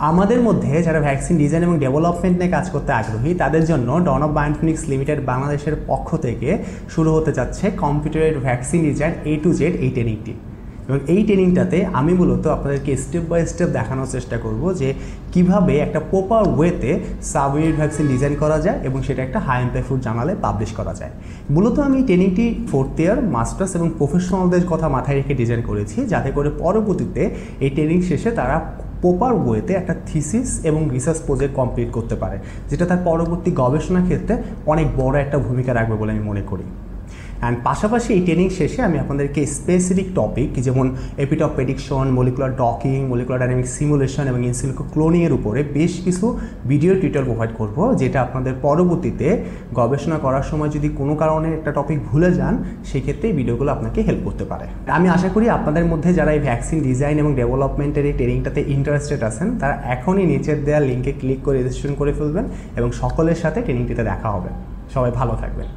আমাদের মধ্যে যারা ভ্যাকসিন ডিজাইন এবং ডেভেলপমেন্ট নিয়ে কাজ করতে আগ্রহী তাদের জন্য ডন অফ বায়োফিনিক্স লিমিটেড বাংলাদেশের পক্ষ থেকে শুরু হতে যাচ্ছে কম্পিউটারের vaccine design A to Z এই ট্রেনিংটি। এবং এই ট্রেনিংটাতে আমি মূলত আপনাদেরকে স্টেপ বাই স্টেপ দেখানোর চেষ্টা করব যে কিভাবে একটা প্রপার ওয়েতে সাব ইউনিট ভ্যাকসিন ডিজাইন করা যায় এবং সেটা একটা হাই ইম্প্যাক্ট ফুড জার্নালে পাবলিশ করা যায়। মূলত আমি এই ট্রেনিংটি 4th ইয়ার মাস্টার্স এবং প্রফেশনালদের কথা মাথায় রেখে ডিজাইন করেছি, যাতে করে পরবর্তীতে এই ট্রেনিং শেষে তারা প্রপার ওয়েতে একটা থিসিস এবং রিসার্চ প্রজেক্ট কমপ্লিট করতে পারে, যেটা তার পরবর্তী গবেষণার ক্ষেত্রে অনেক বড় একটা ভূমিকা রাখবে বলে আমি মনে করি। অ্যান্ড পাশাপাশি এই ট্রেনিং শেষে আমি আপনাদেরকে স্পেসিফিক টপিক যেমন epitope prediction, molecular docking, molecular dynamic simulation এবং ইনসিলিকো ক্লোনিংয়ের উপরে বেশ কিছু ভিডিও টিউটোরিয়াল প্রোভাইড করব, যেটা আপনাদের পরবর্তীতে গবেষণা করার সময় যদি কোনো কারণে একটা টপিক ভুলে যান সেক্ষেত্রে এই ভিডিওগুলো আপনাকে হেল্প করতে পারে। আমি আশা করি আপনাদের মধ্যে যারা এই ভ্যাকসিন ডিজাইন এবং ডেভেলপমেন্টের এই ট্রেনিংটাতে ইন্টারেস্টেড আছেন তারা এখনই নিচের দেওয়া লিঙ্কে ক্লিক করে রেজিস্ট্রেশন করে ফেলবেন এবং সকলের সাথে ট্রেনিংটিতে দেখা হবে। সবাই ভালো থাকবেন।